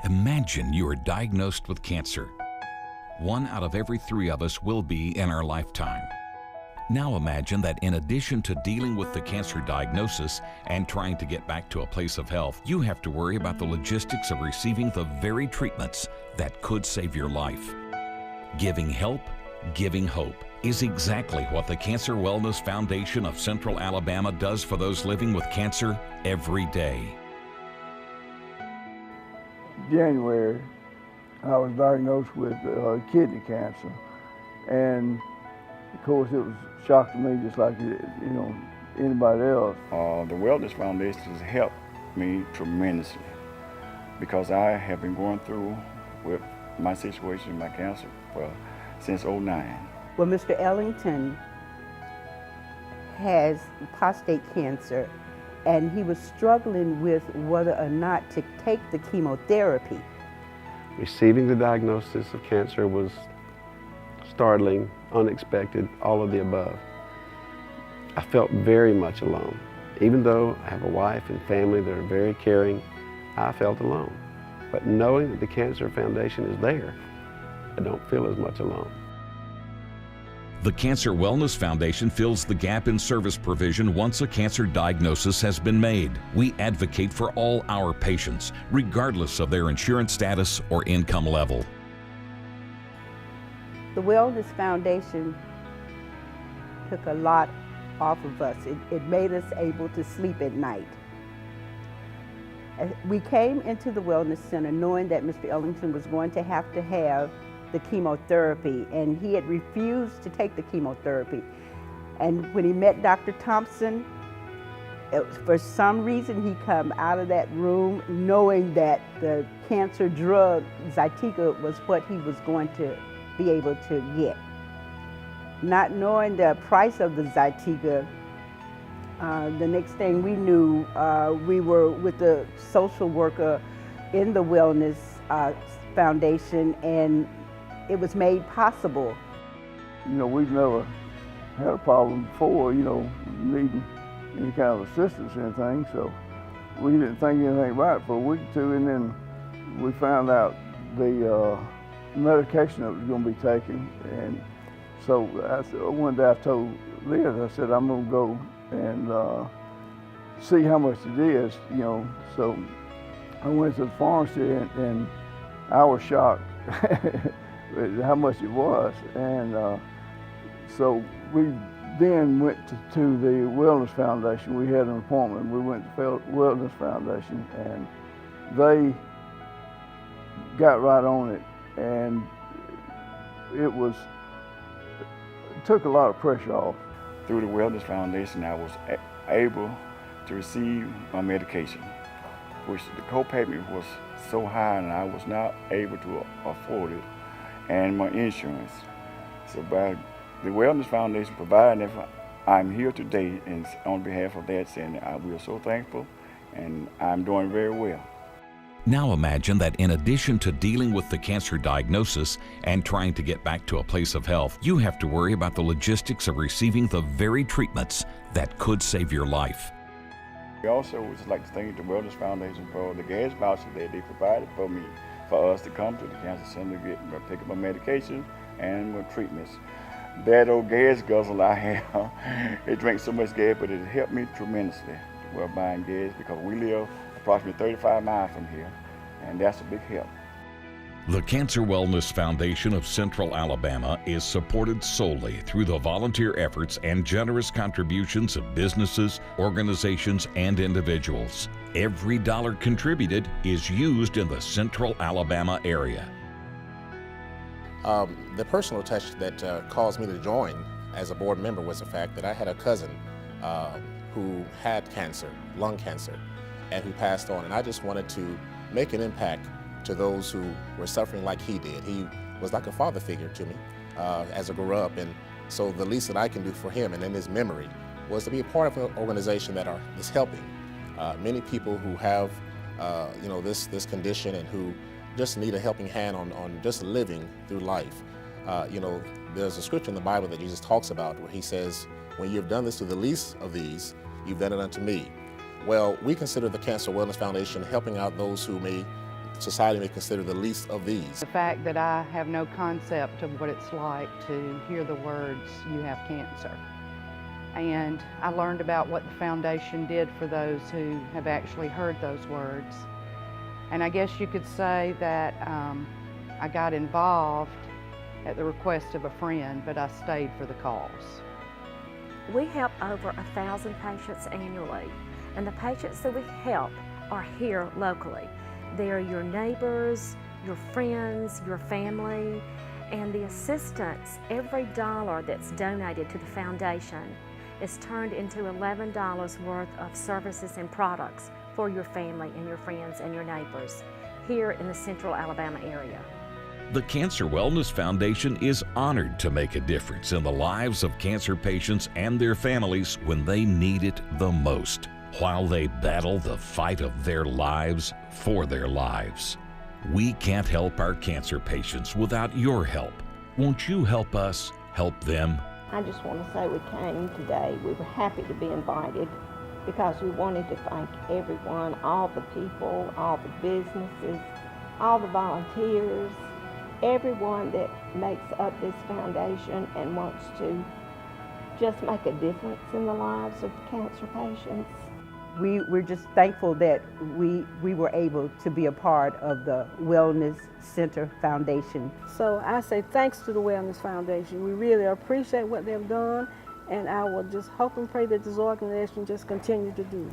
Imagine you are diagnosed with cancer. 1 out of every 3 of us will be in our lifetime. Now imagine that in addition to dealing with the cancer diagnosis and trying to get back to a place of health, you have to worry about the logistics of receiving the very treatments that could save your life. Giving help, giving hope is exactly what the Cancer Wellness Foundation of Central Alabama does for those living with cancer every day. January, I was diagnosed with kidney cancer, and of course it was a shock to me, just like anybody else. The Wellness Foundation has helped me tremendously because I have been going through with my situation, my cancer, since '09. Well, Mr. Ellington has prostate cancer, and he was struggling with whether or not to take the chemotherapy. Receiving the diagnosis of cancer was startling, unexpected, all of the above. I felt very much alone. Even though I have a wife and family that are very caring, I felt alone. But knowing that the Cancer Foundation is there, I don't feel as much alone. The Cancer Wellness Foundation fills the gap in service provision once a cancer diagnosis has been made. We advocate for all our patients, regardless of their insurance status or income level. The Wellness Foundation took a lot off of us. It made us able to sleep at night. We came into the Wellness Center knowing that Mr. Ellington was going to have the chemotherapy, and he had refused to take the chemotherapy. And when he met Dr. Thompson, for some reason he come out of that room knowing that the cancer drug Zytiga was what he was going to be able to get. Not knowing the price of the Zytiga, the next thing we knew, we were with the social worker in the Wellness Foundation, and it was made possible. We've never had a problem before, needing any kind of assistance or anything, so we didn't think anything about it for a week or two, and then we found out the medication that was going to be taken, and so one day I told Liz, I said, I'm going to go and see how much it is, so I went to the pharmacy, and I was shocked how much it was, and so we then went to the Wellness Foundation. We had an appointment. We went to the Wellness Foundation, and they got right on it, and it took a lot of pressure off. Through the Wellness Foundation, I was able to receive my medication, which the co-payment was so high and I was not able to afford it, and my insurance. So by the Wellness Foundation providing it, I'm here today, and on behalf of that, saying we are so thankful, and I'm doing very well. Now imagine that in addition to dealing with the cancer diagnosis and trying to get back to a place of health, you have to worry about the logistics of receiving the very treatments that could save your life. We also would like to thank the Wellness Foundation for the gas voucher that they provided for us to come to the cancer center to pick up my medication and my treatments. That old gas guzzle I have, it drinks so much gas, but it helped me tremendously while buying gas, because we live approximately 35 miles from here, and that's a big help. The Cancer Wellness Foundation of Central Alabama is supported solely through the volunteer efforts and generous contributions of businesses, organizations, and individuals. Every dollar contributed is used in the Central Alabama area. The personal touch that caused me to join as a board member was the fact that I had a cousin who had cancer, lung cancer, and who passed on, and I just wanted to make an impact to those who were suffering like he did. He was like a father figure to me as I grew up, and so the least that I can do for him and in his memory was to be a part of an organization that is helping many people who have this condition and who just need a helping hand on just living through life. There's a scripture in the Bible that Jesus talks about where he says, when you've done this to the least of these, you've done it unto me. Well, we consider the Cancer Wellness Foundation helping out those who may society may consider the least of these. The fact that I have no concept of what it's like to hear the words, "You have cancer." And I learned about what the foundation did for those who have actually heard those words. And I guess you could say that I got involved at the request of a friend, but I stayed for the cause. We help over 1,000 patients annually, and the patients that we help are here locally. They're your neighbors, your friends, your family, and the assistance, every dollar that's donated to the foundation is turned into $11 worth of services and products for your family and your friends and your neighbors here in the Central Alabama area. The Cancer Wellness Foundation is honored to make a difference in the lives of cancer patients and their families when they need it the most, while they battle the fight of their lives for their lives. We can't help our cancer patients without your help. Won't you help us help them? I just want to say we came today. We were happy to be invited because we wanted to thank everyone, all the people, all the businesses, all the volunteers, everyone that makes up this foundation and wants to just make a difference in the lives of cancer patients. We're just thankful that we were able to be a part of the Wellness Center Foundation. So I say thanks to the Wellness Foundation. We really appreciate what they've done, and I will just hope and pray that this organization just continue to do it.